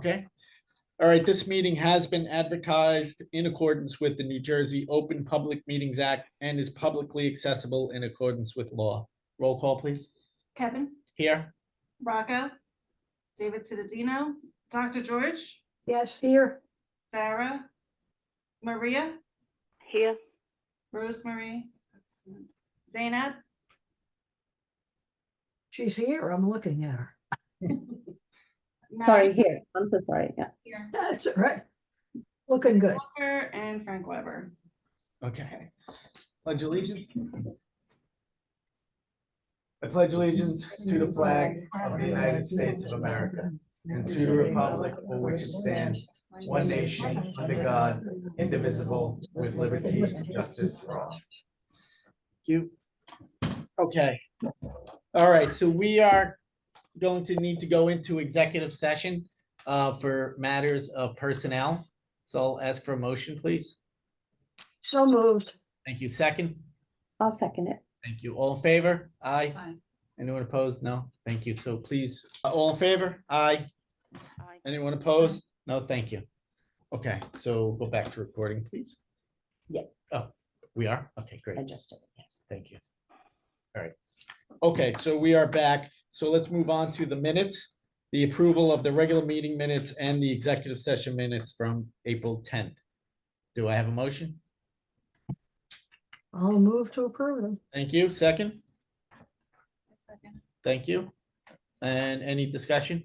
Okay. All right, this meeting has been advertised in accordance with the New Jersey Open Public Meetings Act and is publicly accessible in accordance with law. Roll call, please. Kevin, Here. Rocco, David Cittadino, Dr. George, Yes, here. Sarah, Maria, Here, Rosemary, Zainab, She's here. I'm looking at her. Sorry, Matt here. I'm so sorry. Yeah. That's all right. Looking good. Walker, and Frank Weber. Okay. Pledge allegiance. I pledge allegiance to the flag of the United States of America and to the republic for which it stands, one nation, under God, indivisible, with liberty and justice for all. Thank you. Okay. All right, so we are going to need to go into executive session for matters of personnel. So I'll ask for a motion, please. So moved. Thank you. Second? I'll second it. Thank you. All in favor? Aye. Aye. Anyone opposed? No. Thank you. So please, all in favor? Aye. aye. Anyone opposed? No, thank you. Okay, so go back to recording, please. Yeah. Oh, we are? Okay, great. Adjusted, yes. Thank you. All right. Okay, so we are back. So let's move on to the minutes, the approval of the regular meeting minutes and the executive session minutes from April 10th. Do I have a motion? I'll move to approve them. Thank you. Second? Second. Thank you. And any discussion?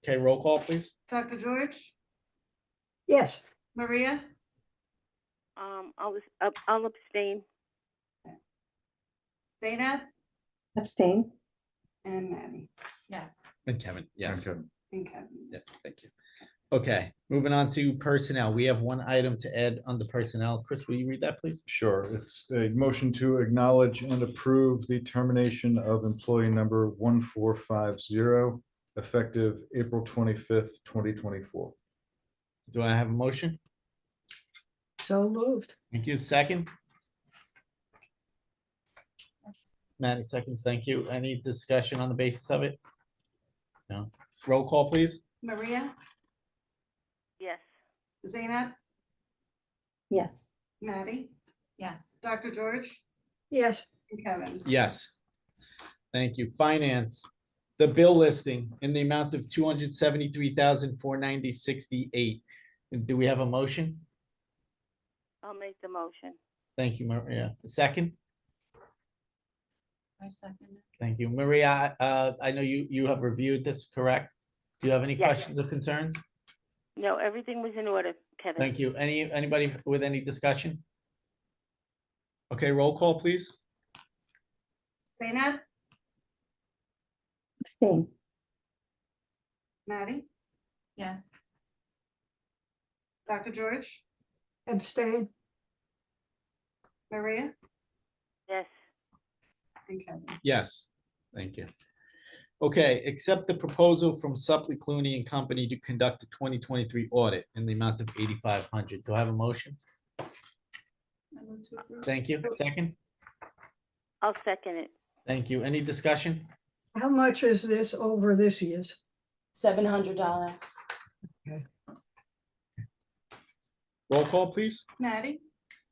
Okay, roll call, please. Dr. George, Yes, Maria, I'll abstain. Zainab, Abstain? and Maddie. Yes. And Kevin, yes. And Kevin. Yes, thank you. Okay, moving on to personnel. We have one item to add on the personnel. Chris, will you read that, please? Sure, it's a motion to acknowledge and approve the termination of employee number 1450 effective April 25th, 2024. Do I have a motion? so moved. Thank you. Second? Maddie seconds, thank you. Any discussion on the basis of it? No. Roll call, please. Maria, Yes, Zainab, Yes. Maddie. Yes. Dr. George Yes, and Kevin. Yes. Thank you. Finance, the bill listing in the amount of 273,490.68. Do we have a motion? I'll make the motion. Thank you, Maria. Second? I second it. Thank you. Maria, I know you have reviewed this, correct? Do you have any Yes. questions or concerns? No, everything was in order, Kevin. Thank you. Anybody with any discussion? Okay, roll call, please. Zainab, Abstain? Maddie. Yes. Dr. George, abstain. Maria, Yes, and Kevin. Yes, thank you. Okay, accept the proposal from Suppley Clooney and Company to conduct a 2023 audit in the amount of 8,500. Do I have a motion? I move to approve. Thank you. Second? I'll second it. Thank you. Any discussion? How much is this over this year's? $700. Roll call, please. Maddie.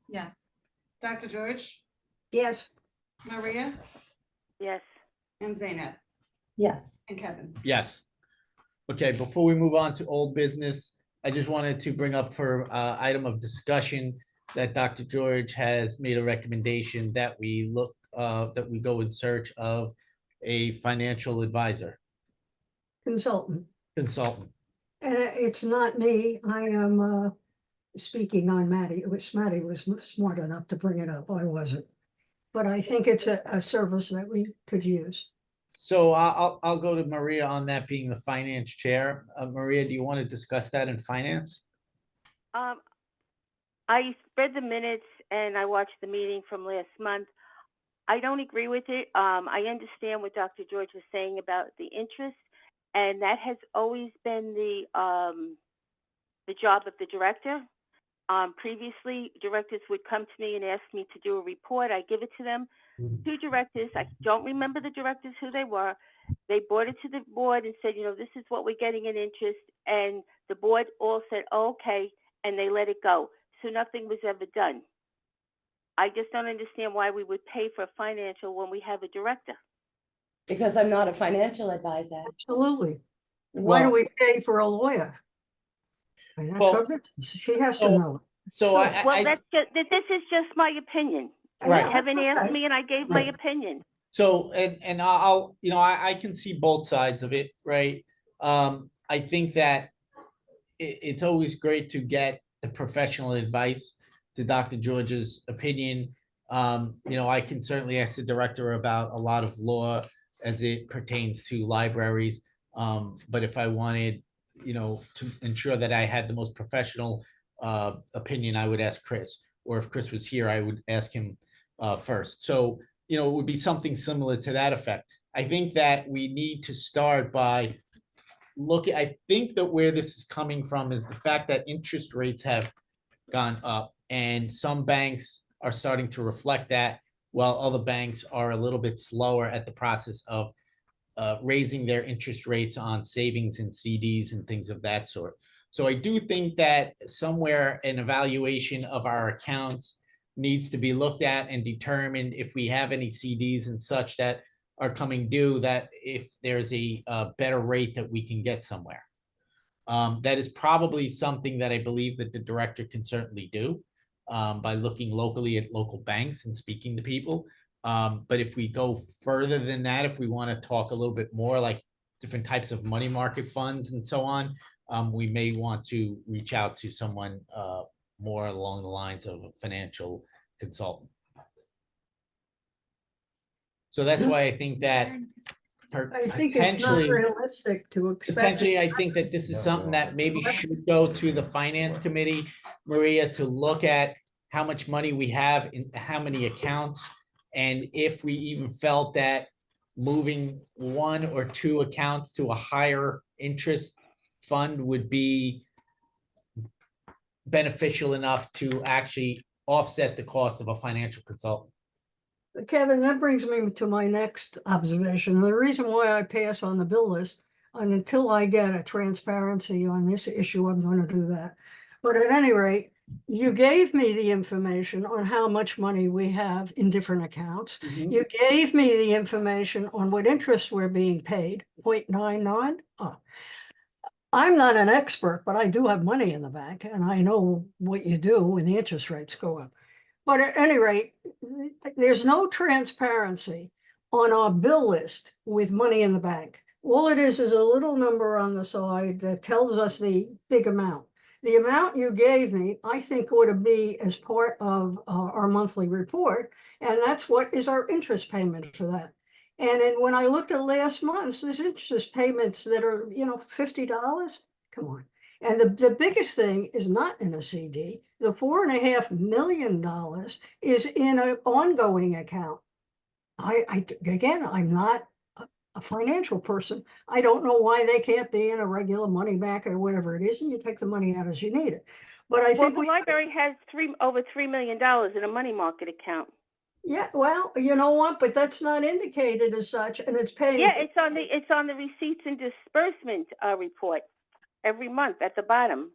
Yes. Dr. George, Yes, Maria, Yes, and Zainab, Yes. and Kevin. Yes. Okay, before we move on to old business, I just wanted to bring up for item of discussion that Dr. George has made a recommendation that we look, that we go in search of a financial advisor, consultant. consultant. And it's not me. I am speaking on Maddie. Maddie was smart enough to bring it up. I wasn't. But I think it's a service that we could use. So I'll go to Maria on that being the finance chair. Maria, do you want to discuss that in finance? I read the minutes and I watched the meeting from last month. I don't agree with it. I understand what Dr. George was saying about the interest, and that has always been the job of the director. Previously, directors would come to me and ask me to do a report. I give it to them. Two directors, I don't remember the directors who they were, They brought it to the board and said, this is what we're getting in interest. And the board all said, okay, and they let it go. So nothing was ever done. I just don't understand why we would pay for a financial when we have a director. Because I'm not a financial advisor. Absolutely. Why do Well- we pay for a lawyer? I mean, that's Well, her business. She has to so- know. So Well, I, this is just my opinion. Right. Kevin asked Okay. me and I gave my Right. opinion. so, and I'll, I can see both sides of it, right? I think that it's always great to get the professional advice to Dr. George's opinion. I can certainly ask the director about a lot of law as it pertains to libraries. But if I wanted, to ensure that I had the most professional opinion, I would ask Chris, or if Chris was here, I would ask him first. So, it would be something similar to that effect. I think that we need to start by I think that where this is coming from is the fact that interest rates have gone up, and some banks are starting to reflect that, while other banks are a little bit slower at the process of raising their interest rates on savings and CDs and things of that sort. So I do think that somewhere an evaluation of our accounts needs to be looked at and determined if we have any CDs and such that are coming due, that if there's a better rate that we can get somewhere. That is probably something that I believe that the director can certainly do by looking locally at local banks and speaking to people. But if we go further than that, if we want to talk a little bit more like different types of money market funds and so on, we may want to reach out to someone more along the lines of a financial consultant. So that's why I think that I think it's not potentially, realistic to expect. potentially, I think that this is something that maybe should go to the finance committee, Maria, to look at how much money we have in how many accounts. And if we even felt that moving one or two accounts to a higher interest fund would be beneficial enough to actually offset the cost of a financial consultant. Kevin, that brings me to my next observation. The reason why I pass on the bill list, and until I get a transparency on this issue, I'm going to do that. But at any rate, you gave me the information on how much money we have in different accounts. You gave me the information on what interest we're being paid, 0.99. I'm not an expert, but I do have money in the bank and I know what you do when the interest rates go up. But at any rate, there's no transparency on our bill list with money in the bank. All it is a little number on the side that tells us the big amount. The amount you gave me, I think ought to be as part of our monthly report. And that's what is our interest payment for that. And then when I looked at last month's, there's interest payments that are, $50. Come on. And the biggest thing is not in a CD. The $4.5 million is in an ongoing account. Again, I'm not a financial person. I don't know why they can't be in a regular money market or whatever it is, and you take the money out as you need it. But I think the library has over $3 million in a money market account. Yeah, well, you know what? But that's not indicated as such, and it's paying. Yeah, it's on the receipts and disbursement report every month at the bottom.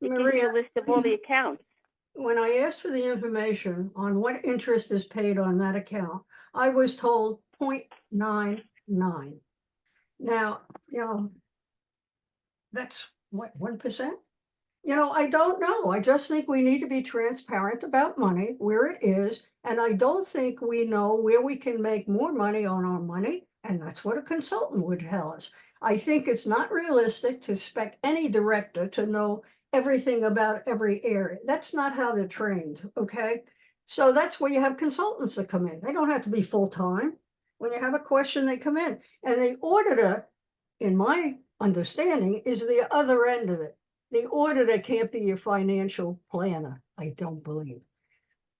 It gives you a list of all the accounts. When I asked for the information on what interest is paid on that account, I was told 0.99. Now, that's what, 1%? I don't know. I just think we need to be transparent about money, where it is. And I don't think we know where we can make more money on our money. And that's what a consultant would tell us. I think it's not realistic to expect any director to know everything about every area. That's not how they're trained, okay? So that's where you have consultants that come in. They don't have to be full-time. When you have a question, they come in. And the auditor, in my understanding, is the other end of it. The auditor can't be your financial planner, I don't believe.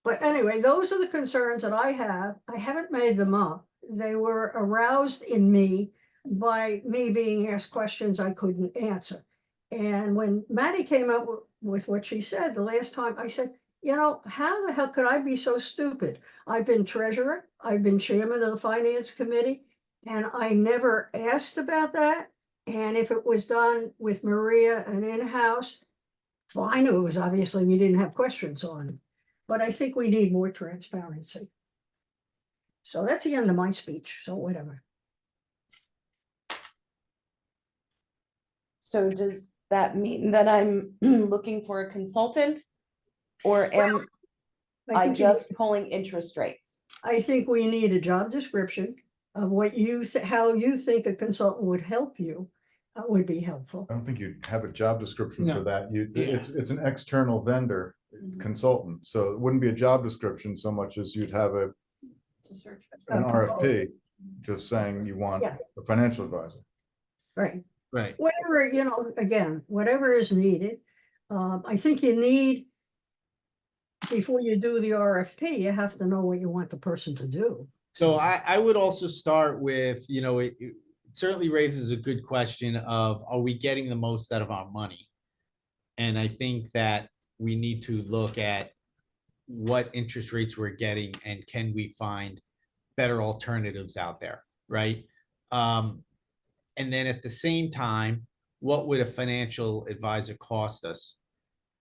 But anyway, those are the concerns that I have. I haven't made them up. They were aroused in me by me being asked questions I couldn't answer. And when Maddie came up with what she said the last time, I said, how the hell could I be so stupid? I've been treasurer. I've been chairman of the finance committee. And I never asked about that. And if it was done with Maria and in-house, well, I knew it was obviously we didn't have questions on. But I think we need more transparency. So that's the end of my speech, so whatever. So does that mean that I'm looking for a consultant? Or am I think you- just pulling interest rates? I think we need a job description of what you, how you think a consultant would help you, would be helpful. I don't think you'd have a job description for No. that. You, Yeah. it's an external vendor consultant, so it wouldn't be a job description so much as you'd have an RFP, just saying you want Yeah. a financial advisor. Right, Right. whatever, again, whatever is needed. I think you need, before you do the RFP, you have to know what you want the person to do. So I would also start with, it certainly raises a good question of, are we getting the most out of our money? And I think that we need to look at what interest rates we're getting and can we find better alternatives out there, right? And then at the same time, what would a financial advisor cost us?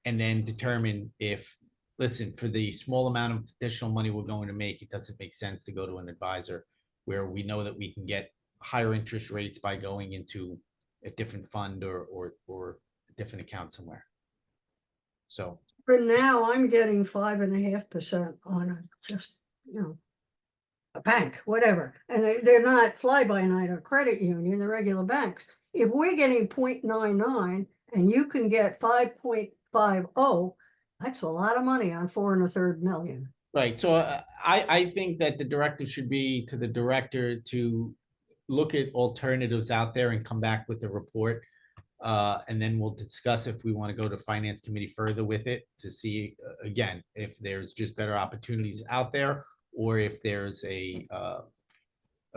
And then determine if, listen, for the small amount of additional money we're going to make, it doesn't make sense to go to an advisor where we know that we can get higher interest rates by going into a different fund or a different account somewhere. So, For now, I'm getting 5.5% on just, a bank, whatever. And they're not fly-by-night or credit union, they're regular banks. If we're getting 0.99 and you can get 5.50, that's a lot of money on 4 1/3 million. right, so I think that the directive should be to the director to look at alternatives out there and come back with a report. And then we'll discuss if we want to go to finance committee further with it to see, again, if there's just better opportunities out there or if there's a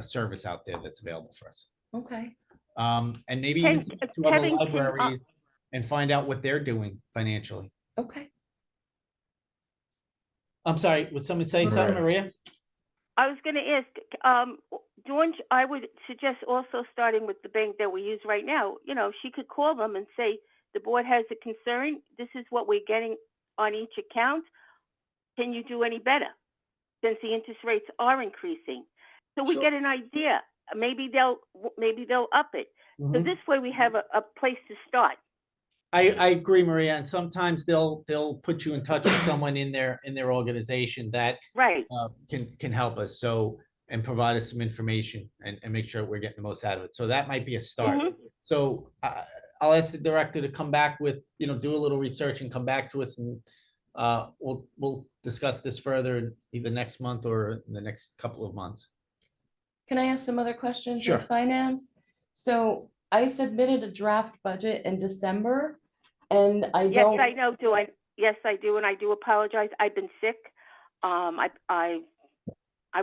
service out there that's available for us. Okay. And maybe even Ken- speak to other Kevin, can, libraries and find out what they're doing financially. Okay. I'm sorry, would someone say something, Maria? I was gonna ask, Dawn, I would suggest also starting with the bank that we use right now. She could call them and say, the board has a concern. This is what we're getting on each account. Can you do any better? Since the interest rates are increasing. So we Sure. get an idea. Maybe they'll up it. So this way we have a place to start. I agree, Maria, and sometimes they'll put you in touch with someone in their organization that Right. can help us, so, and provide us some information and make sure we're getting the most out of it. So that might be a start. Mhm. So I'll ask the director to come back with, do a little research and come back to us, and we'll discuss this further either next month or in the next couple of months. Can I ask some other questions Sure. with finance? So I submitted a draft budget in December and I Yes, don't. I know. Yes, I do, and I do apologize. I've been sick. I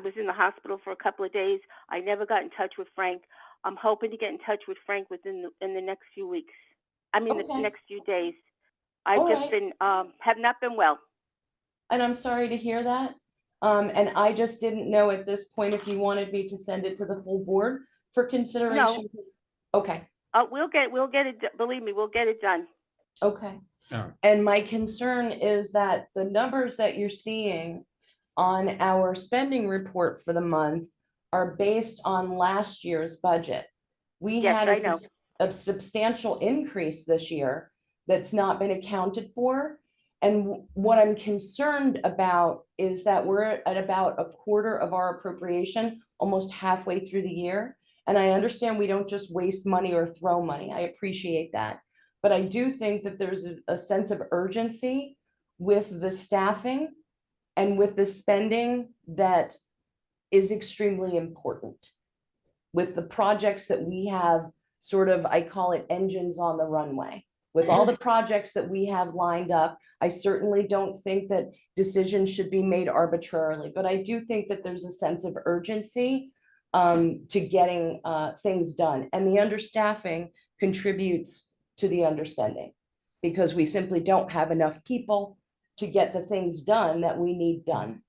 was in the hospital for a couple of days. I never got in touch with Frank. I'm hoping to get in touch with Frank in the next few weeks. I mean, Okay. the next few days. I've All just right. been have not been well. And I'm sorry to hear that. And I just didn't know at this point if you wanted me to send it to the full board for consideration. Okay, We'll get it. Believe me, we'll get it done. okay. All right. And my concern is that the numbers that you're seeing on our spending report for the month are based on last year's budget. We Yes, had I know. a substantial increase this year that's not been accounted for. And what I'm concerned about is that we're at about a quarter of our appropriation, almost halfway through the year. And I understand we don't just waste money or throw money. I appreciate that. But I do think that there's a sense of urgency with the staffing and with the spending that is extremely important. With the projects that we have, sort of, I call it engines on the runway. With all the projects that we have lined up, I certainly don't think that decisions should be made arbitrarily, but I do think that there's a sense of urgency to getting things done. And the understaffing contributes to the underspending because we simply don't have enough people to get the things done that we need done.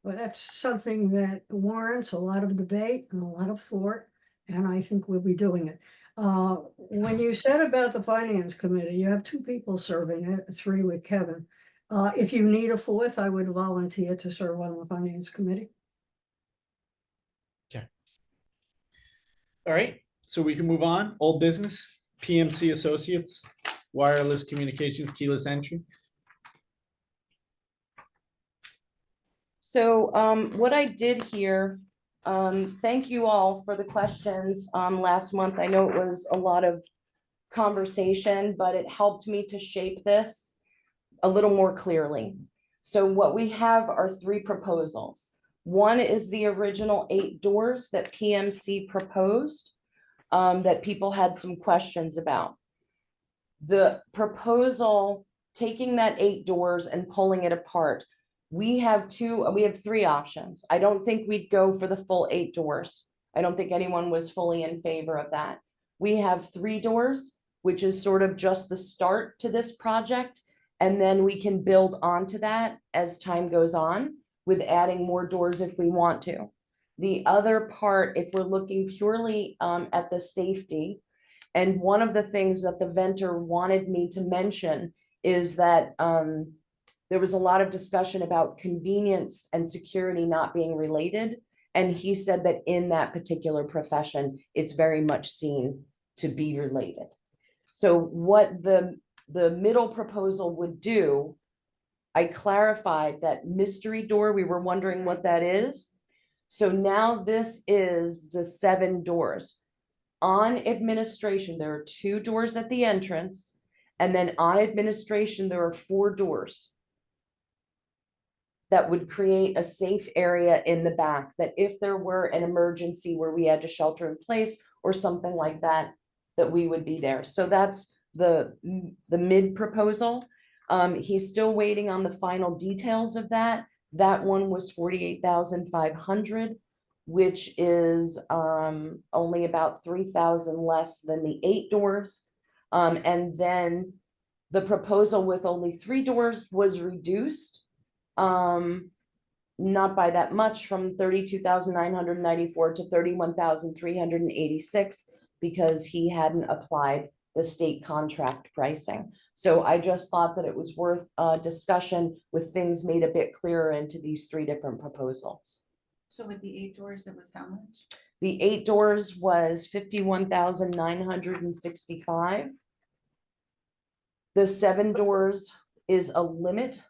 Well, that's something that warrants a lot of debate and a lot of thought, and I think we'll be doing it. When you said about the finance committee, you have two people serving it, three with Kevin. If you need a fourth, I would volunteer to serve on the finance committee. All right, so we can move on. Old business, PMC Associates, wireless communications, keyless entry. So what I did here, thank you all for the questions last month. I know it was a lot of conversation, but it helped me to shape this a little more clearly. So what we have are three proposals. One is the original 8 doors that PMC proposed, that people had some questions about. The proposal, taking that 8 doors and pulling it apart, we have 3 options. I don't think we'd go for the full 8 doors. I don't think anyone was fully in favor of that. We have 3 doors, which is sort of just the start to this project. And then we can build onto that as time goes on with adding more doors if we want to. The other part, if we're looking purely at the safety, and one of the things that the vendor wanted me to mention is that there was a lot of discussion about convenience and security not being related. And he said that in that particular profession, it's very much seen to be related. So what the middle proposal would do, I clarified that mystery door, we were wondering what that is. So now this is the 7 doors. On administration, there are 2 doors at the entrance, and then on administration, there are 4 doors that would create a safe area in the back, that if there were an emergency where we had to shelter in place or something like that, that we would be there. So that's the mid proposal. He's still waiting on the final details of that. That one was 48,500, which is only about 3,000 less than the 8 doors. And then the proposal with only 3 doors was reduced, not by that much, from 32,994 to 31,386, because he hadn't applied the state contract pricing. So I just thought that it was worth a discussion with things made a bit clearer into these 3 different proposals. So with the 8 doors, it was how much? The 8 doors was 51,965. The 7 doors is a limit.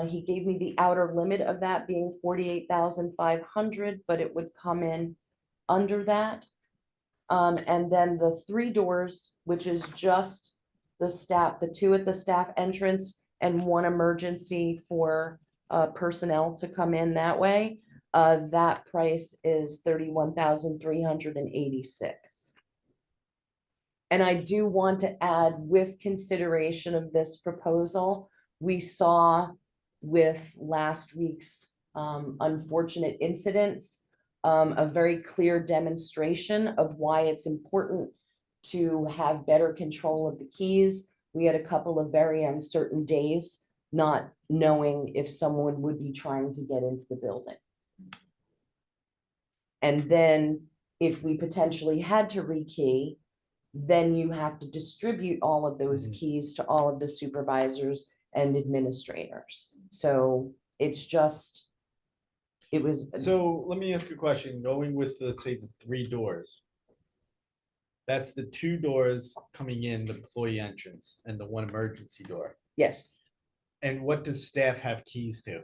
He gave me the outer limit of that being 48,500, but it would come in under that. And then the 3 doors, which is just the staff, the 2 at the staff entrance and 1 emergency for personnel to come in that way. That price is 31,386. And I do want to add, with consideration of this proposal, we saw with last week's unfortunate incidents, a very clear demonstration of why it's important to have better control of the keys. We had a couple of very uncertain days, not knowing if someone would be trying to get into the building. And then if we potentially had to rekey, then you have to distribute all of those keys to all of the supervisors and administrators. So it's just, it was. So let me ask you a question, going with the, say, the 3 doors. That's the 2 doors coming in, the employee entrance, and the 1 emergency door. Yes, And what does staff have keys to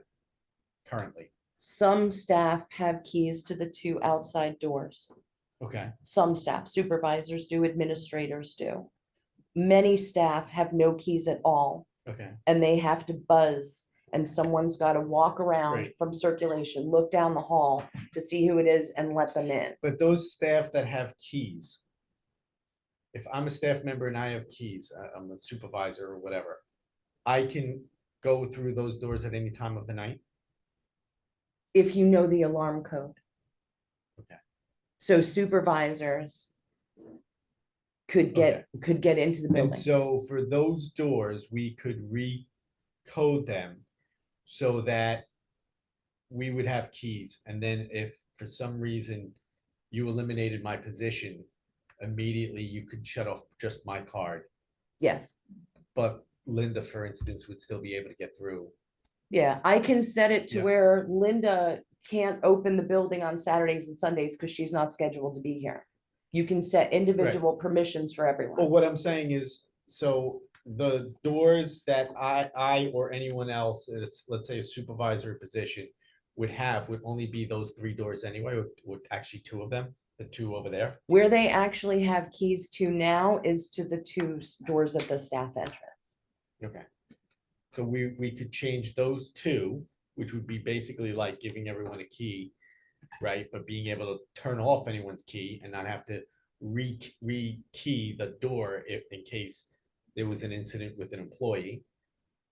currently? some staff have keys to the 2 outside doors. Okay, Some staff, supervisors do, administrators do. Many staff have no keys at all, okay. and they have to buzz, and someone's got to walk around Right. from circulation, look down the hall to see who it is and let them in. But those staff that have keys, if I'm a staff member and I have keys, I'm a supervisor or whatever, I can go through those doors at any time of the night? If you know the alarm code. Okay. So supervisors could get into the And building. so for those doors, we could recode them so that we would have keys, and then if for some reason you eliminated my position, immediately you could shut off just my card. Yes. But Linda, for instance, would still be able to get through. Yeah, I can set it to Yeah. where Linda can't open the building on Saturdays and Sundays because she's not scheduled to be here. You can set individual permissions for Well, everyone. what I'm saying is, so the doors that I or anyone else, let's say a supervisory position, would have would only be those 3 doors anyway, would actually 2 of them, the 2 over there. Where they actually have keys to now is to the 2 doors at the staff entrance. Okay. So we could change those 2, which would be basically like giving everyone a key, right? But being able to turn off anyone's key and not have to re-key the door if in case there was an incident with an employee.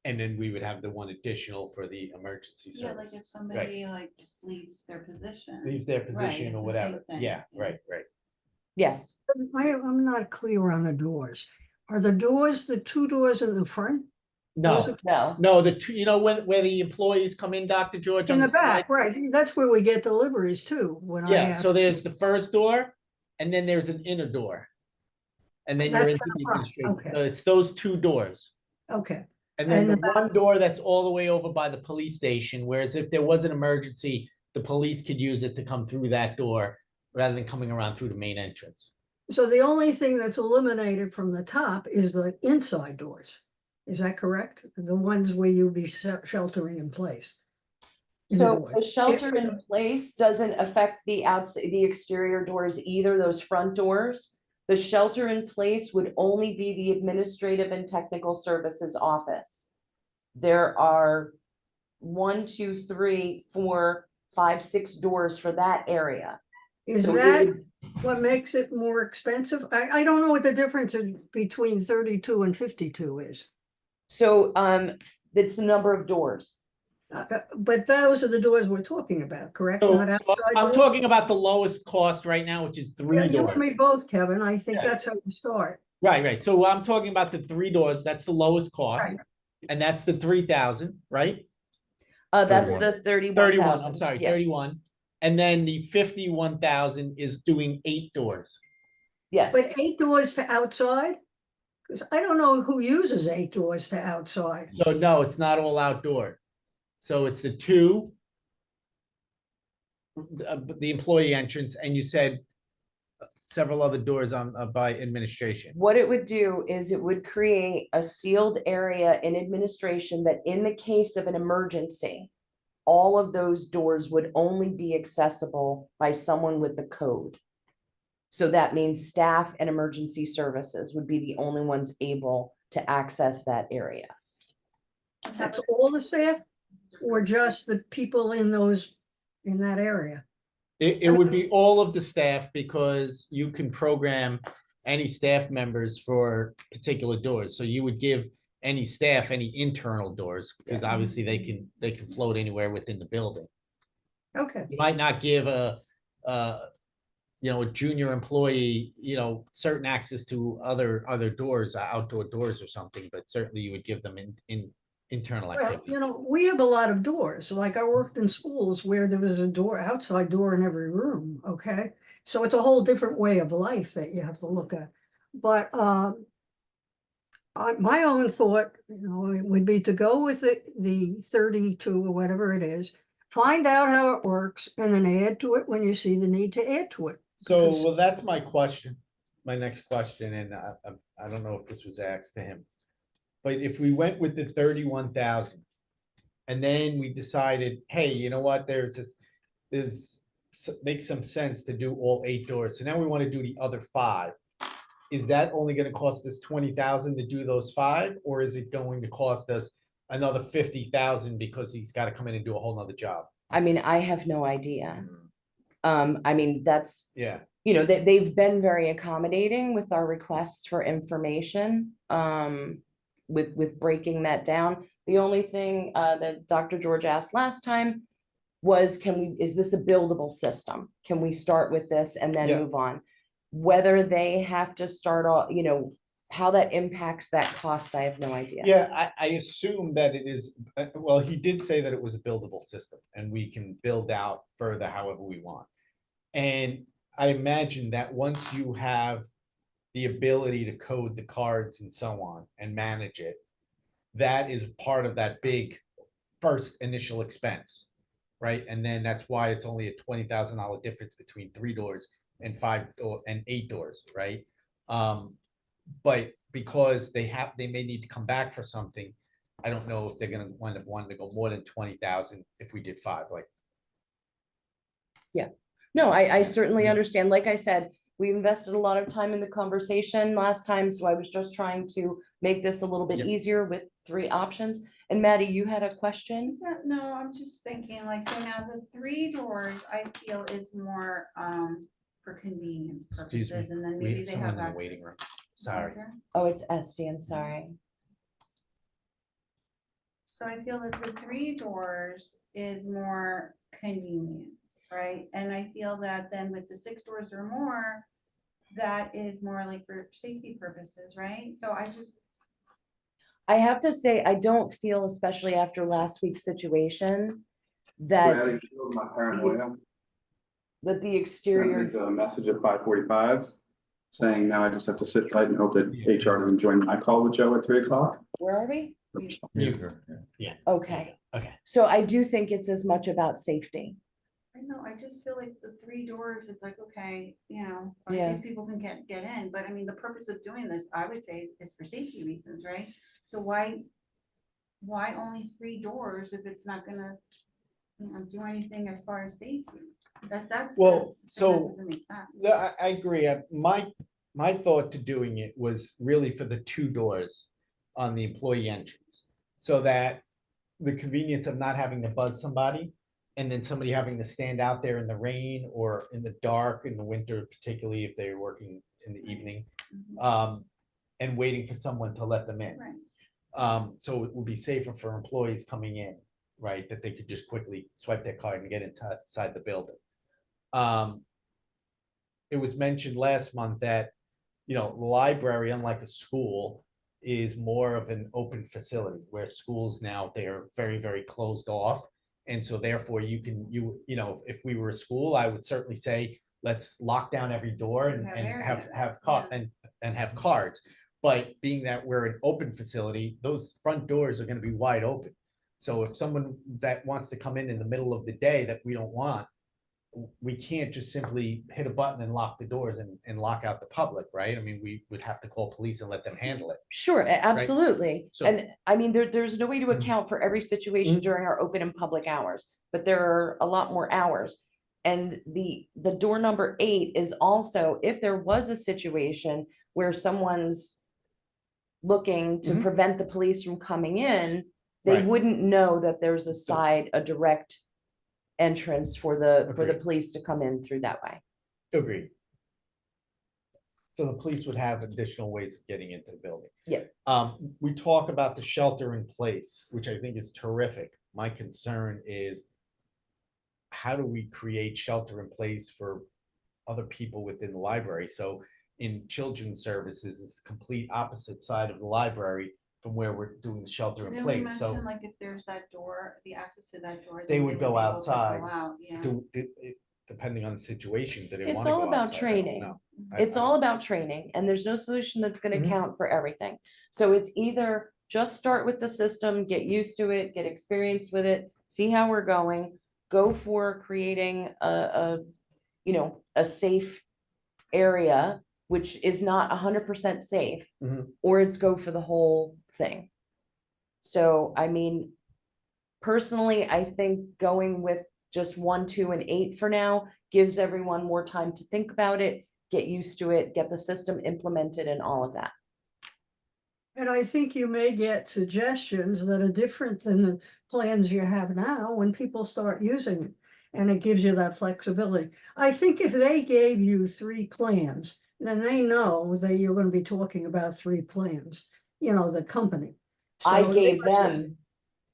And then we would have the 1 additional for the emergency Yeah, like service. if somebody like just leaves their position. Leaves their Right, position it's or the whatever. same thing, Yeah, yeah. right. Yes, I'm not clear on the doors. Are the doors, the 2 doors in the front? Those No, are- no, the 2, where the employees come in, Dr. George, In on the the side. back, right, that's where we get deliveries too, when I Yeah, have. so there's the first door and then there's an inner door. And then you're That's into the the front, administration. okay. So it's those 2 doors. Okay, And then And the the back- one door that's all the way over by the police station, whereas if there was an emergency, the police could use it to come through that door rather than coming around through the main entrance. so the only thing that's eliminated from the top is the inside doors. Is that correct? The ones where you'll be sheltering in place. In other so words, the shelter in place doesn't affect the outside, the exterior doors either, those front doors. The shelter in place would only be the administrative and technical services office. There are 1, 2, 3, 4, 5, 6 doors for that area. Is So it that would- what makes it more expensive? I don't know what the difference between 32 and 52 is. So, it's the number of doors. But those are the doors we're talking about, correct? So Not outside I'm doors? talking about the lowest cost right now, which is 3 Yeah, you doors. and me both, Kevin. I think Yeah. that's how you start. Right. So I'm talking about the 3 doors. That's the lowest cost. And that's the 3,000, right? That's 31. the 31,000. 31, I'm sorry, Yeah. 31. And then the 51,000 is doing 8 doors. Yes, But 8 doors to outside? Because I don't know who uses 8 doors to outside. So no, it's not all outdoor. So it's the 2, the employee entrance, and you said several other doors on by administration. what it would do is it would create a sealed area in administration that in the case of an emergency, all of those doors would only be accessible by someone with the code. So that means staff and emergency services would be the only ones able to access that area. That's all the staff? Or just the people in that area? It would be all of the staff because you can program any staff members for particular doors. So you would give any staff any internal doors because obviously they can float anywhere within the building. Okay, You might not give a junior employee, certain access to other doors, outdoor doors or something, but certainly you would give them in internal well, activity. we have a lot of doors, like I worked in schools where there was a door, outside door in every room, okay? So it's a whole different way of life that you have to look at. But my own thought, it would be to go with the 32 or whatever it is, find out how it works, and then add to it when you see the need to add to it. So, because- well, that's my question, my next question, and I don't know if this was asked to him. But if we went with the 31,000 and then we decided, hey, you know what, makes some sense to do all 8 doors. So now we want to do the other 5. Is that only going to cost us 20,000 to do those 5? Or is it going to cost us another 50,000 because he's got to come in and do a whole nother job? I mean, I have no idea. I mean, that's, Yeah. they've been very accommodating with our requests for information, with breaking that down. The only thing that Dr. George asked last time was, is this a buildable system? Can we start with this and then Yeah. move on? Whether they have to start off, how that impacts that cost, I have no idea. Yeah, I assume that it is, well, he did say that it was a buildable system and we can build out further however we want. And I imagine that once you have the ability to code the cards and so on and manage it, that is part of that big first initial expense, right? And then that's why it's only a $20,000 difference between 3 doors and 5 and 8 doors, right? But because they may need to come back for something, I don't know if they're gonna wind up wanting to go more than 20,000 if we did 5, like. No, I certainly Yeah. understand. Like I said, we invested a lot of time in the conversation last time, so I was just trying to make this a little bit Yep. easier with 3 options. And Maddie, you had a question? Yeah, no, I'm just thinking like, so now the 3 doors, I feel is more, for convenience Excuse me, purposes, and then we maybe have they someone have in the waiting access. room. Sorry. Oh, it's Esty, I'm sorry. So I feel that the 3 doors is more convenient, right? And I feel that then with the 6 doors or more, that is more like for safety purposes, right? So I just, I have to say, I don't feel, especially after last week's situation, that, Bradley Shields, my paranoia. that the Sent exterior, me to a message at 5:45 saying now I just have to sit tight and hope that HR doesn't join my call with Joe at 3 o'clock. where are we? Mute her. Yeah. Okay, Okay. so I do think it's as much about safety. I know, I just feel like the 3 doors is like, okay, Yeah. these people can get in, but I mean, the purpose of doing this, I would say, is for safety reasons, right? So why only 3 doors if it's not gonna, do anything as far as safety? That's. Well, the thing that so- Doesn't make sense. Yeah, I agree. My thought to doing it was really for the 2 doors on the employee entrance. So that the convenience of not having to buzz somebody and then somebody having to stand out there in the rain or in the dark in the winter, particularly if they're working in the evening, Mhm. and waiting for someone to let them in. Right. So it would be safer for employees coming in, right? That they could just quickly swipe their card and get inside the building. It was mentioned last month that, the library, unlike a school, is more of an open facility where schools now, they're very, very closed off. And so therefore if we were a school, I would certainly say, let's lock down every door and Have have areas, and have cards. But being that we're an open facility, those front doors are gonna be wide open. So if someone that wants to come in the middle of the day that we don't want, we can't just simply hit a button and lock the doors and lock out the public, right? I mean, we would have to call police and let them handle it. Sure, absolutely. So- And I mean, there's no way to Mhm. account for every situation Mhm. during our open and public hours, but there are a lot more hours. And the door number 8 is also, if there was a situation where someone's looking to Mhm. prevent the police from coming in, they Right. wouldn't know that there's a direct entrance for the Agreed. police to come in through that way. Agreed. So the police would have additional ways of getting into the building. Yeah. We talk about the shelter in place, which I think is terrific. My concern is how do we create shelter in place for other people within the library? So in children's services, it's the complete opposite side of the library from where we're doing the shelter in Didn't we place. So mention, like, if there's that door, the access to that door? They then would go be able to outside. Go out, yeah. depending on the situation, do they It's want to all go about outside? I don't training. know. It's all about training, and there's no solution that's gonna Mhm. count for everything. So it's either just start with the system, get used to it, get experience with it, see how we're going, go for creating a safe area, which is not 100% safe, Mhm. or it's go for the whole thing. So, I mean, personally, I think going with just 1, 2, and 8 for now gives everyone more time to think about it, get used to it, get the system implemented and all of that. And I think you may get suggestions that are different than the plans you have now when people start using it. And it gives you that flexibility. I think if they gave you 3 plans, then they know that you're gonna be talking about 3 plans, the company. I So they gave must have- them,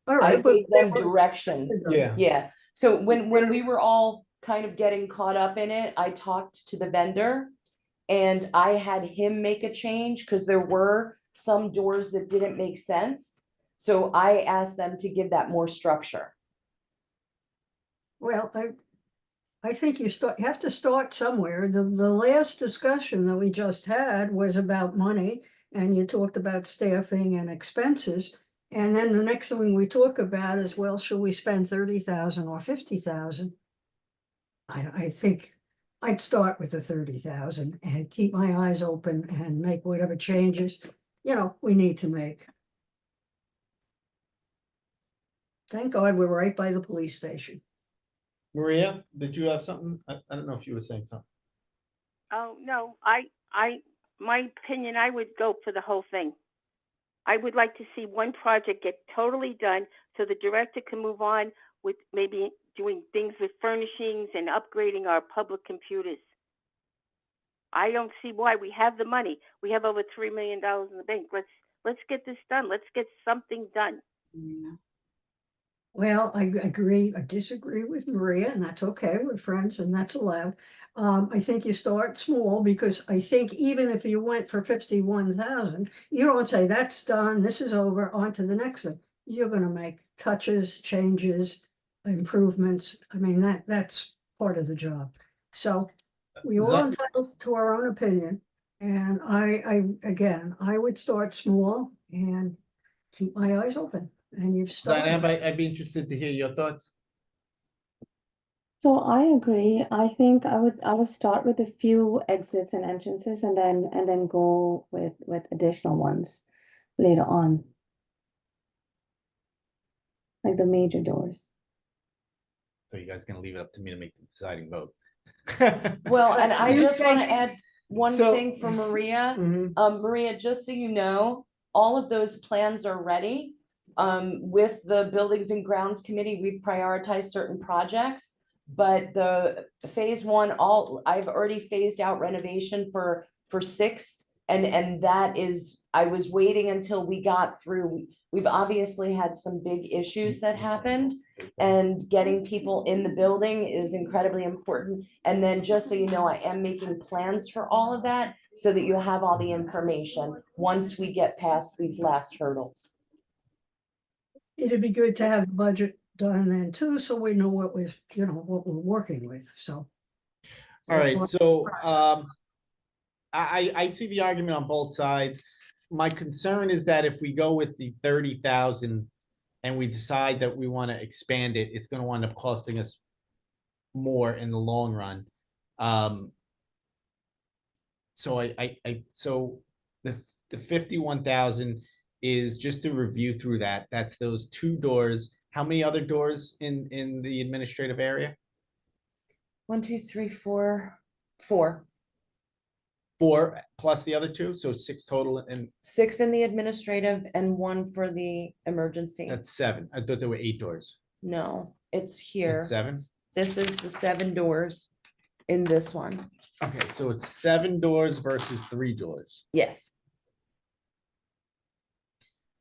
All I right, but gave they them were- direction. Yeah. Yeah, so when we were all kind of getting caught up in it, I talked to the vendor. and I had him make a change because there were some doors that didn't make sense. So I asked them to give that more structure. Well, I think you have to start somewhere. The last discussion that we just had was about money, and you talked about staffing and expenses. And then the next thing we talk about is, well, should we spend 30,000 or 50,000? I think I'd start with the 30,000 and keep my eyes open and make whatever changes, we need to make. Thank God we're right by the police station. Maria, did you have something? I don't know if you were saying something. Oh, no, my opinion, I would go for the whole thing. I would like to see one project get totally done so the director can move on with maybe doing things with furnishings and upgrading our public computers. I don't see why. We have the money. We have over $3 million in the bank. Let's get this done. Let's get something done. Well, I agree, I disagree with Maria, and that's okay, we're friends and that's allowed. I think you start small, because I think even if you went for 51,000, you don't say that's done, this is over, on to the next thing. You're gonna make touches, changes, improvements. I mean, that's part of the job. So we all That- entitled to our own opinion. And I would start small and keep my eyes open. And you've Diane, started. I'd be interested to hear your thoughts. So I agree. I think I would start with a few exits and entrances and then go with additional ones later on. Like the major doors. So you guys gonna leave it up to me to make the deciding vote? Well, and I You just want to take- add one So- thing for Maria. Mhm. Maria, just so you know, all of those plans are ready. With the Buildings and Grounds Committee, we've prioritized certain projects. But the phase one, I've already phased out renovation for 6. And that is, I was waiting until we got through. We've obviously had some big issues that happened. And getting people in the building is incredibly important. And then just so you know, I am making plans for all of that so that you have all the information once we get past these last hurdles. It'd be good to have the budget done then too, so we know what what we're working with, so. All right, so, I see the argument on both sides. My concern is that if we go with the 30,000 and we decide that we want to expand it, it's gonna wind up costing us more in the long run. So the 51,000 is just to review through that. That's those 2 doors. How many other doors in the administrative area? 1, 2, 3, 4, 4. 4 plus the other 2, so 6 total, and 6 in the administrative and 1 for the emergency. that's 7. I thought there were 8 doors. No, it's here. That's 7. This is the 7 doors in this one. Okay, so it's 7 doors versus 3 doors. Yes.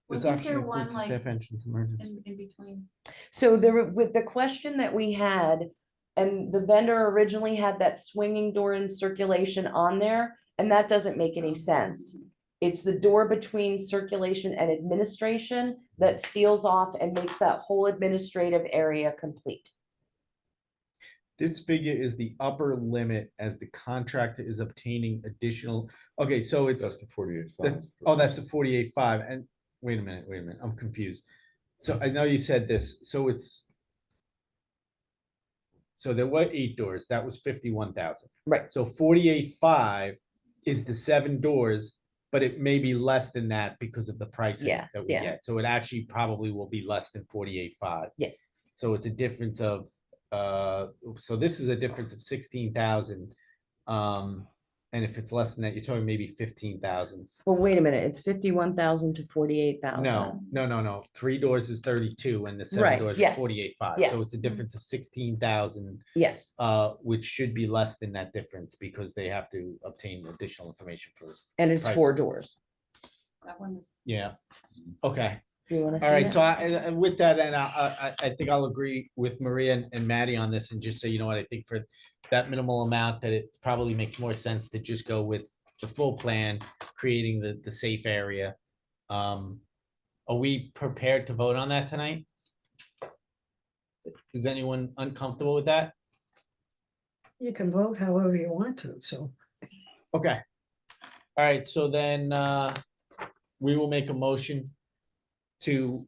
This Wasn't actually there one, includes the like, staff entrance emergency. in between? So there, with the question that we had, and the vendor originally had that swinging door in circulation on there, and that doesn't make any sense. It's the door between circulation and administration that seals off and makes that whole administrative area complete. This figure is the upper limit as the contractor is obtaining additional, okay, so That's it's, the 48. that's the 48.5, and wait a minute, I'm confused. So I know you said this, so there were 8 doors, that was 51,000. Right. So 48.5 is the 7 doors, but it may be less than that because of the pricing Yeah, that we yeah. get. So it actually probably will be less than 48.5. Yeah. So it's a difference of, so this is a difference of 16,000. And if it's less than that, you're talking maybe 15,000. Well, wait a minute, it's 51,000 to 48,000. No. 3 doors is 32 and the 7 Right, doors is yes, 48.5. So yes. it's a difference of 16,000. Yes, Which should be less than that difference because they have to obtain additional information for, and it's 4 Pricing. doors. That one is. yeah, okay. You want to All say right, it? so with that, and I think I'll agree with Maria and Maddie on this and just say, you know what, I think for that minimal amount, that it probably makes more sense to just go with the full plan, creating the safe area. Are we prepared to vote on that tonight? Is anyone uncomfortable with that? You can vote however you want to, so. Okay. All right, so then we will make a motion to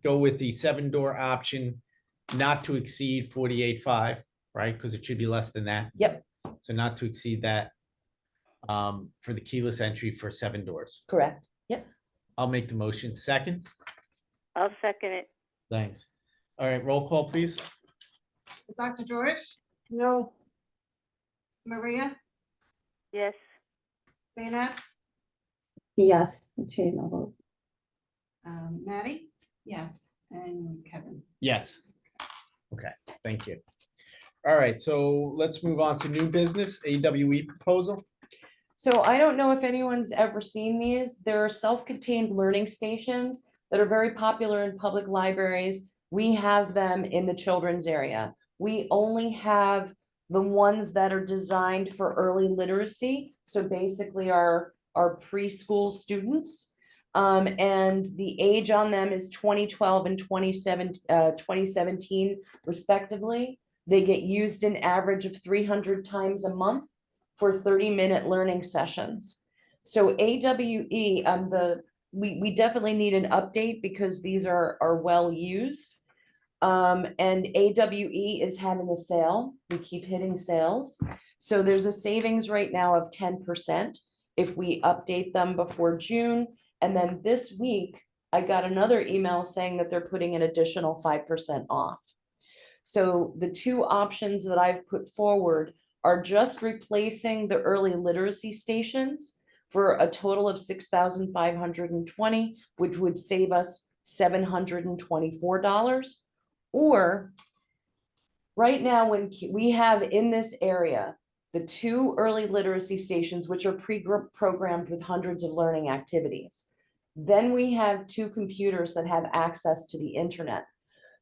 go with the 7-door option, not to exceed 48.5, right? Because it should be less than that. Yep, So not to exceed that for the keyless entry for 7 doors. correct. Yep. I'll make the motion. Second, I'll second it. thanks. All right, roll call, please. Dr. George, No, Maria, Yes. Dana, Yes, change my vote. Maddie? Yes, and Kevin. Yes. Okay, thank you. All right, so let's move on to new business, AWE proposal. So I don't know if anyone's ever seen these. There are self-contained learning stations that are very popular in public libraries. We have them in the children's area. We only have the ones that are designed for early literacy. So basically our preschool students. And the age on them is 2012 and 2017 respectively. They get used an average of 300 times a month for 30-minute learning sessions. So AWE, we definitely need an update because these are well used. And AWE is having a sale. We keep hitting sales. So there's a savings right now of 10% if we update them before June. And then this week, I got another email saying that they're putting an additional 5% off. So the two options that I've put forward are just replacing the early literacy stations for a total of $6,520, which would save us $724. Or right now, when we have in this area, the 2 early literacy stations, which are pre-programmed with hundreds of learning activities. Then we have 2 computers that have access to the internet.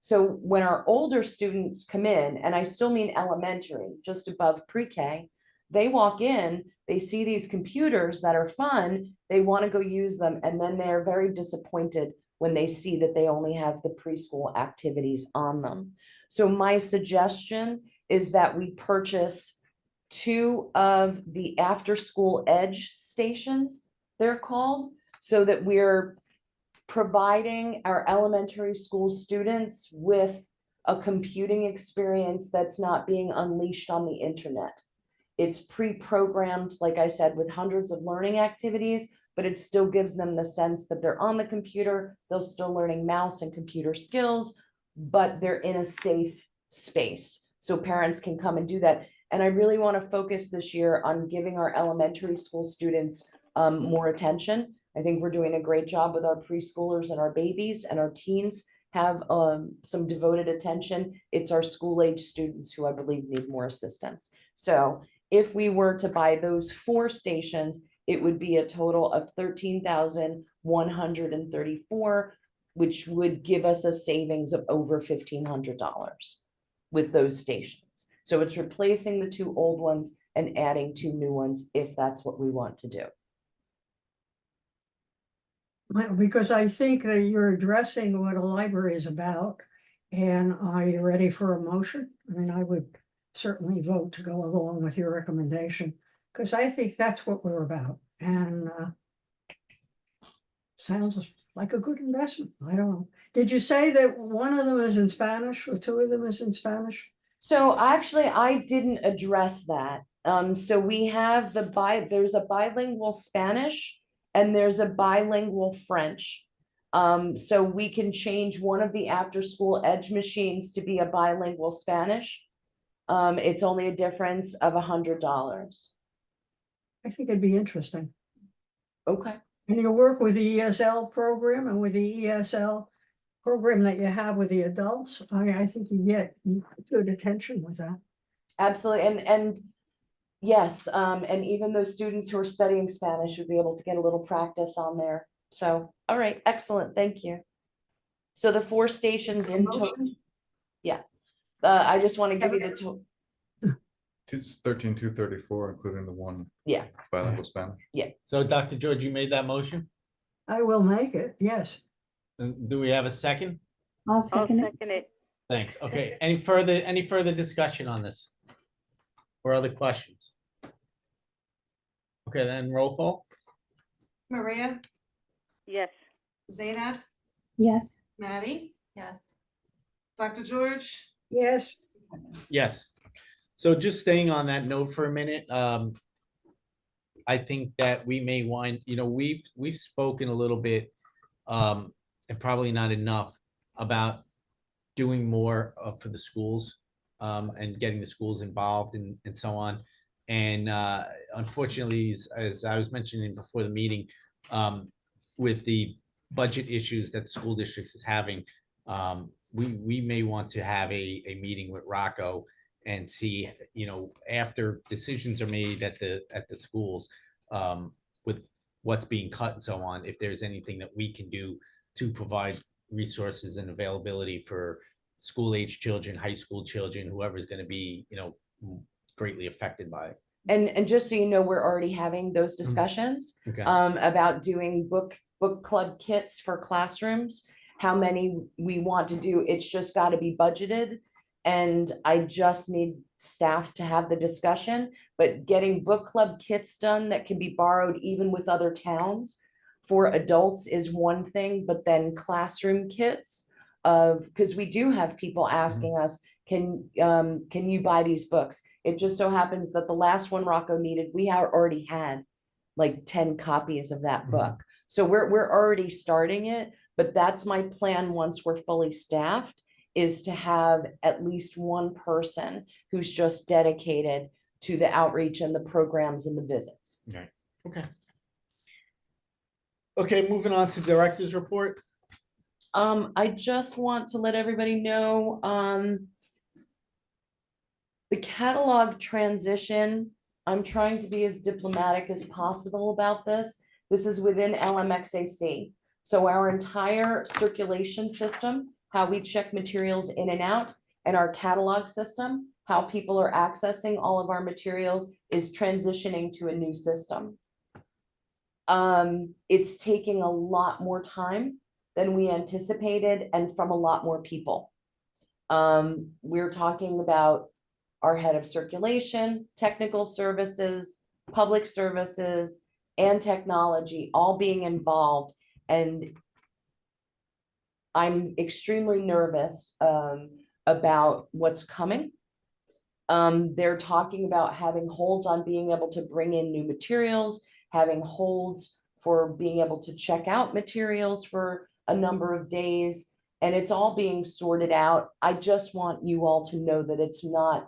So when our older students come in, and I still mean elementary, just above pre-K, they walk in, they see these computers that are fun, they want to go use them, and then they're very disappointed when they see that they only have the preschool activities on them. So my suggestion is that we purchase 2 of the after-school edge stations, they're called, so that we're providing our elementary school students with a computing experience that's not being unleashed on the internet. It's pre-programmed, like I said, with hundreds of learning activities, but it still gives them the sense that they're on the computer, they're still learning mouse and computer skills, but they're in a safe space. So parents can come and do that. And I really want to focus this year on giving our elementary school students more attention. I think we're doing a great job with our preschoolers and our babies, and our teens have some devoted attention. It's our school-age students who I believe need more assistance. So if we were to buy those 4 stations, it would be a total of $13,134, which would give us a savings of over $1,500 with those stations. So it's replacing the 2 old ones and adding 2 new ones if that's what we want to do. well, because I think that you're addressing what a library is about. And are you ready for a motion? I mean, I would certainly vote to go along with your recommendation, because I think that's what we're about. And sounds like a good investment. I don't know. Did you say that one of them is in Spanish or 2 of them is in Spanish? So actually, I didn't address that. So we have there's a bilingual Spanish and there's a bilingual French. So we can change one of the after-school edge machines to be a bilingual Spanish. It's only a difference of $100. I think it'd be interesting. Okay. And you work with the ESL program and with the ESL program that you have with the adults. I think you get good attention with that. Absolutely. And yes, and even those students who are studying Spanish would be able to get a little practice on their So, all right, excellent, thank you. So the 4 stations in total, Motion? I just want to give you the total. It's 13,234, including the one. Yeah. Bilingual Spanish. So Dr. George, you made that motion? I will make it, yes. Do we have a second? I'll I'll second it. second it. Thanks. Okay, any further discussion on this? Or other questions? Okay, then roll call. Maria, Yes. Zainab, Yes. Maddie, Yes. Dr. George, Yes, Yes. So just staying on that note for a minute, I think that we may want, we've spoken a little bit, and probably not enough about doing more for the schools, and getting the schools involved and so on. And unfortunately, as I was mentioning before the meeting, with the budget issues that the school districts is having, we may want to have a meeting with Rocco and see, after decisions are made at the schools, with what's being cut and so on, if there's anything that we can do to provide resources and availability for school age children, high school children, whoever's going to be, greatly affected by it. And just so you know, we're already having those discussions Okay. about doing book club kits for classrooms, how many we want to do. It's just got to be budgeted. And I just need staff to have the discussion, but getting book club kits done that can be borrowed even with other towns for adults is one thing, but then classroom kits because we do have people asking us, can you buy these books? It just so happens that the last one Rocco needed, we already had like 10 copies of that book. So we're already starting it, but that's my plan once we're fully staffed, is to have at least one person who's just dedicated to the outreach and the programs and the visits. Okay. Okay, moving on to director's report. I just want to let everybody know, the catalog transition, I'm trying to be as diplomatic as possible about this. This is within LMXAC. So our entire circulation system, how we check materials in and out, and our catalog system, how people are accessing all of our materials, is transitioning to a new system. It's taking a lot more time than we anticipated and from a lot more people. We're talking about our head of circulation, technical services, public services, and technology all being involved. And I'm extremely nervous about what's coming. They're talking about having holds on being able to bring in new materials, having holds for being able to check out materials for a number of days, and it's all being sorted out. I just want you all to know that it's not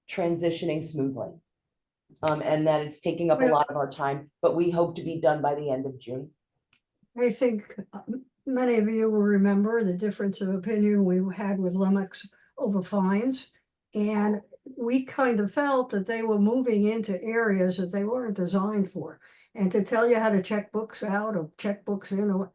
transitioning smoothly, and that it's taking up a lot of our time, but we hope to be done by the end of June. I think many of you will remember the difference of opinion we had with Lumix over fines. And we kind of felt that they were moving into areas that they weren't designed for. And to tell you how to check books out or check books in, or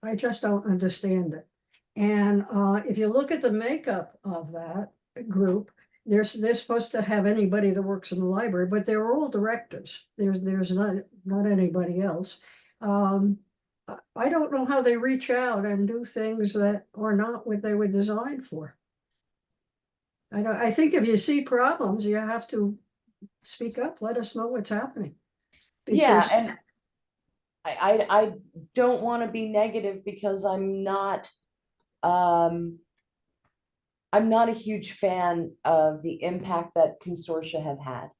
I just don't understand it. And if you look at the makeup of that group, they're supposed to have anybody that works in the library, but they're all directors. There's not anybody else. I don't know how they reach out and do things that are not what they were designed for. I think if you see problems, you have to speak up, let us know what's happening. Yeah, Because- and I don't want to be negative because I'm not a huge fan of the impact that consortia have had.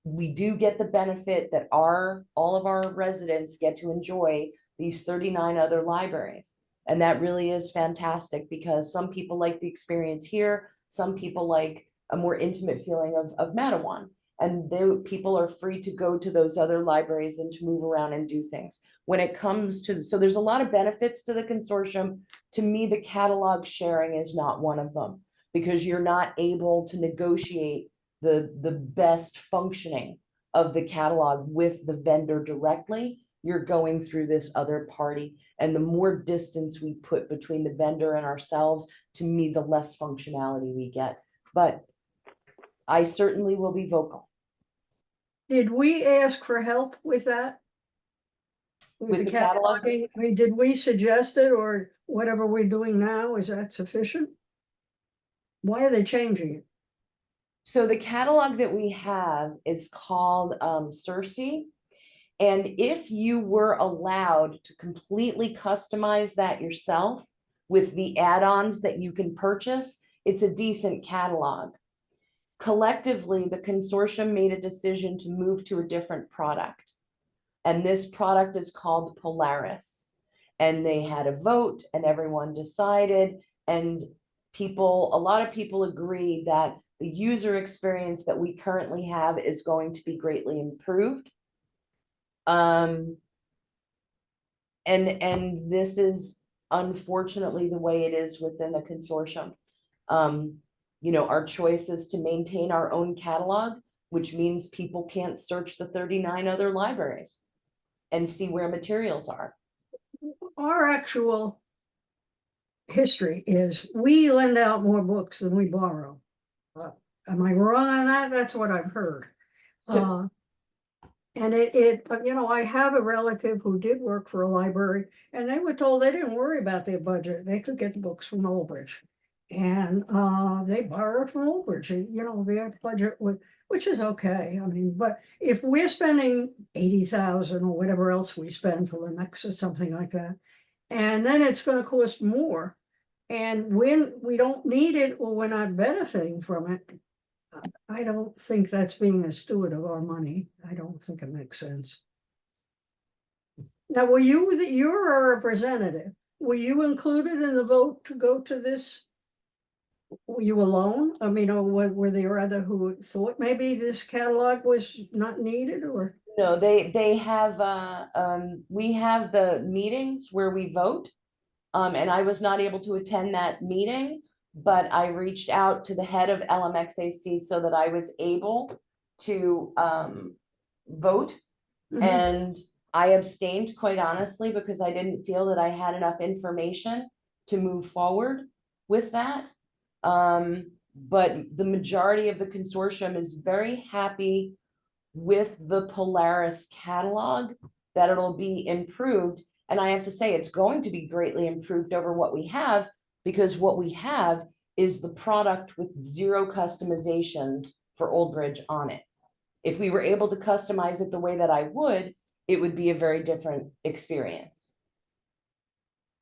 We do get the benefit that all of our residents get to enjoy these 39 other libraries. And that really is fantastic because some people like the experience here, some people like a more intimate feeling of Matawan. And people are free to go to those other libraries and to move around and do things. When it comes to, so there's a lot of benefits to the consortium. To me, the catalog sharing is not one of them because you're not able to negotiate the best functioning of the catalog with the vendor directly, you're going through this other party. And the more distance we put between the vendor and ourselves, to me, the less functionality we get. But I certainly will be vocal. Did we ask for help with that? With the catalog? cataloging? I mean, did we suggest it, or whatever we're doing now, is that sufficient? Why are they changing it? So the catalog that we have is called Circe. And if you were allowed to completely customize that yourself with the add-ons that you can purchase, it's a decent catalog. Collectively, the consortium made a decision to move to a different product. And this product is called Polaris. And they had a vote and everyone decided, and a lot of people agree that the user experience that we currently have is going to be greatly improved. And this is unfortunately the way it is within the consortium. You know, our choice is to maintain our own catalog, which means people can't search the 39 other libraries and see where materials are. Our actual history is we lend out more books than we borrow. Am I wrong on that? That's what I've heard. So- And you know, I have a relative who did work for a library, and they were told they didn't worry about their budget. They could get the books from Old Bridge. And they borrowed from Old Bridge, you know, their budget would, which is okay. I mean, but if we're spending 80,000 or whatever else we spend for Linux or something like that, and then it's gonna cost more, and when we don't need it or we're not benefiting from it, I don't think that's being a steward of our money. I don't think it makes sense. Now, you're a representative. Were you included in the vote to go to this? Were you alone? I mean, or were there other who thought maybe this catalog was not needed, or? No, they have, we have the meetings where we vote. And I was not able to attend that meeting, but I reached out to the head of LMXAC so that I was able to vote. Mhm. And I abstained, quite honestly, because I didn't feel that I had enough information to move forward with that. But the majority of the consortium is very happy with the Polaris catalog, that it'll be improved. And I have to say, it's going to be greatly improved over what we have, because what we have is the product with 0 customizations for Old Bridge on it. If we were able to customize it the way that I would, it would be a very different experience.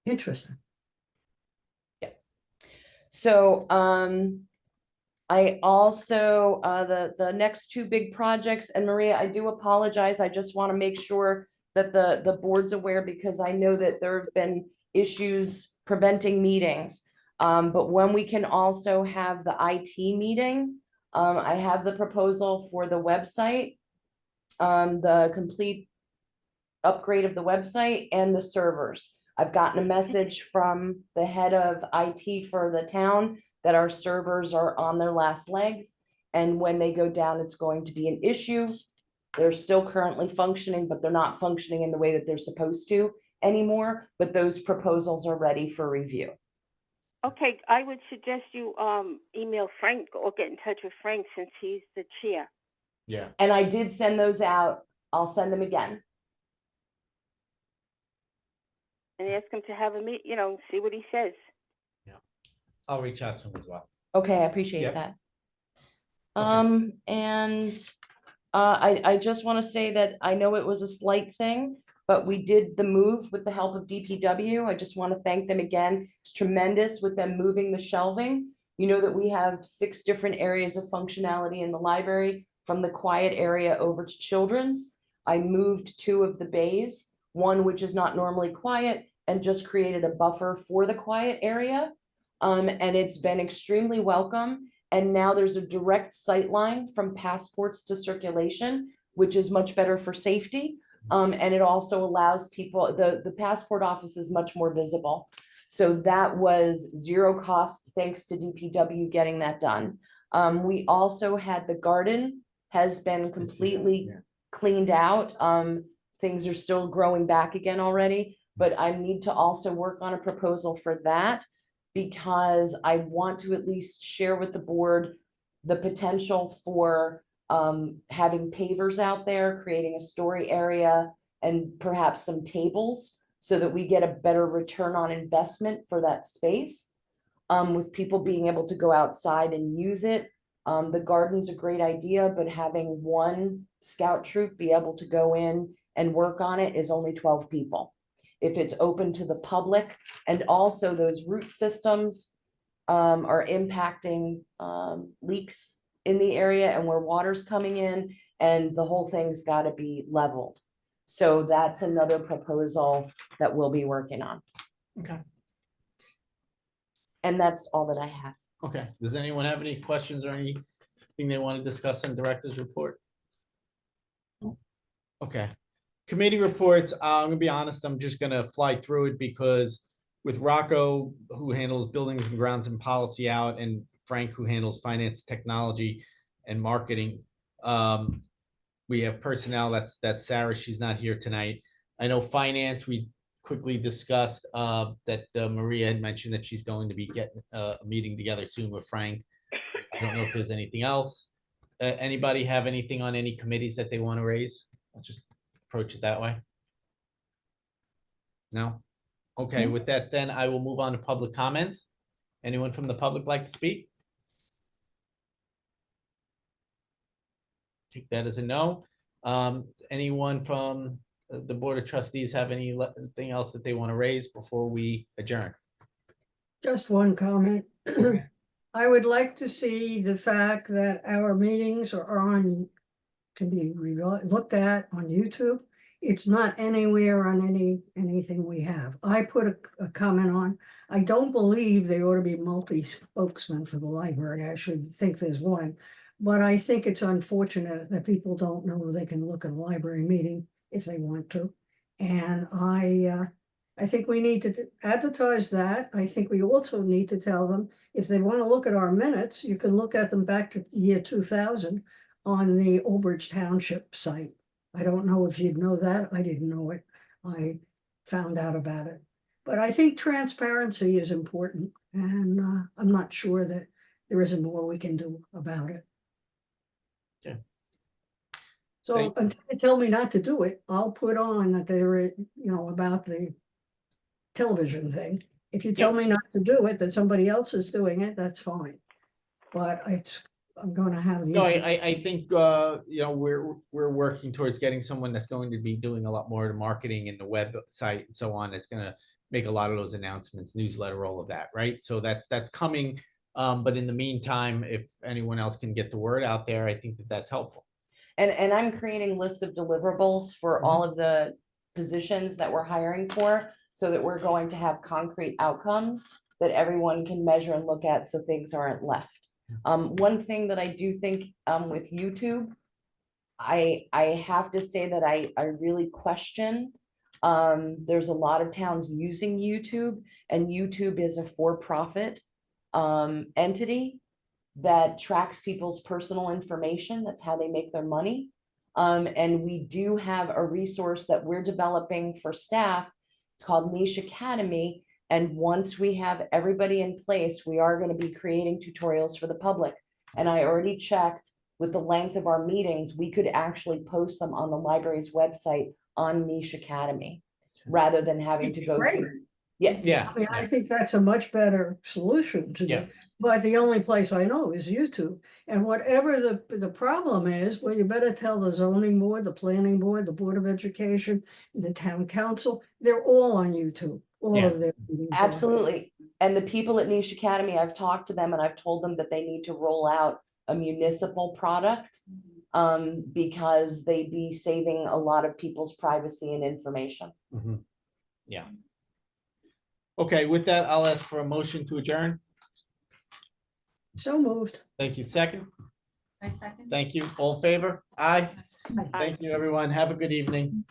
Interesting. So I also, the next 2 big projects, and Maria, I do apologize. I just want to make sure that the board's aware, because I know that there have been issues preventing meetings. But when we can also have the IT meeting, I have the proposal for the website, the complete upgrade of the website and the servers. I've gotten a message from the head of IT for the town that our servers are on their last legs. And when they go down, it's going to be an issue. They're still currently functioning, but they're not functioning in the way that they're supposed to anymore. But those proposals are ready for review. Okay, I would suggest you email Frank or get in touch with Frank, since he's the chair. Yeah. And I did send those out. I'll send them again. And ask him to have a meet, you know, see what he says. I'll reach out to him as well. Okay, I appreciate Yep. that. Okay. And I just want to say that I know it was a slight thing, but we did the move with the help of DPW. I just want to thank them again. It's tremendous with them moving the shelving. You know that we have 6 different areas of functionality in the library, from the quiet area over to children's. I moved 2 of the bays, one which is not normally quiet, and just created a buffer for the quiet area. And it's been extremely welcome. And now there's a direct sight line from passports to circulation, which is much better for safety. And it also allows people, the passport office is much more visible. So that was 0 cost, thanks to DPW getting that done. We also had the garden has been completely yeah. cleaned out. Things are still growing back again already, but I need to also work on a proposal for that because I want to at least share with the board the potential for having pavers out there, creating a story area and perhaps some tables so that we get a better return on investment for that space. With people being able to go outside and use it. The garden's a great idea, but having one scout troop be able to go in and work on it is only 12 people. If it's open to the public, and also those root systems are impacting leaks in the area and where water's coming in, and the whole thing's got to be leveled. So that's another proposal that we'll be working on. Okay. And that's all that I have. Okay, does anyone have any questions or anything they want to discuss in director's report? Okay, committee reports, I'm gonna be honest, I'm just gonna fly through it because with Rocco, who handles buildings and grounds and policy out, and Frank, who handles finance, technology and marketing. We have personnel, that's Sarah, she's not here tonight. I know finance, we quickly discussed that Maria had mentioned that she's going to be getting a meeting together soon with Frank. I don't know if there's anything else. Anybody have anything on any committees that they want to raise? I'll just approach it that way. No? Okay, with that, then I will move on to public comments. Anyone from the public like to speak? Take that as a no. Anyone from the Board of Trustees have anything else that they want to raise before we adjourn? Just one comment. Okay. I would like to see the fact that our meetings are on, can be looked at on YouTube. It's not anywhere on anything we have. I put a comment on, I don't believe there ought to be multi-spokesman for the library. I should think there's one. But I think it's unfortunate that people don't know they can look at a library meeting if they want to. And I think we need to advertise that. I think we also need to tell them, if they want to look at our minutes, you can look at them back to year 2000 on the Old Bridge Township site. I don't know if you'd know that. I didn't know it. I found out about it. But I think transparency is important, and I'm not sure that there isn't more we can do about it. Okay. So Thank- until they tell me not to do it, I'll put on that there, about the television thing. If you tell me not to do it, that somebody else is doing it, that's fine. But I'm gonna have the. No, I think, we're working towards getting someone that's going to be doing a lot more of the marketing and the website and so on. It's gonna make a lot of those announcements, newsletter, all of that, right? So that's coming. But in the meantime, if anyone else can get the word out there, I think that's helpful. And I'm creating lists of deliverables for all of the positions that we're hiring for, so that we're going to have concrete outcomes that everyone can measure and look at, so things aren't left. One thing that I do think with YouTube, I have to say that I really question, there's a lot of towns using YouTube, and YouTube is a for-profit entity that tracks people's personal information. That's how they make their money. And we do have a resource that we're developing for staff. It's called Niche Academy. And once we have everybody in place, we are going to be creating tutorials for the public. And I already checked with the length of our meetings, we could actually post them on the library's website on Niche Academy, rather than having to go Great. through. Yeah. Yeah. I mean, I think that's a much better solution to Yeah. that. But the only place I know is YouTube. And whatever the problem is, well, you better tell the zoning board, the planning board, the Board of Education, the town council, they're all on YouTube. All Yeah. of their meetings are. Absolutely. And the people at Niche Academy, I've talked to them and I've told them that they need to roll out a municipal product, because they'd be saving a lot of people's privacy and information. Yeah. Okay, with that, I'll ask for a motion to adjourn. So moved. Thank you. Second, I second. thank you. All in favor? Aye. Aye. Thank you, everyone. Have a good evening.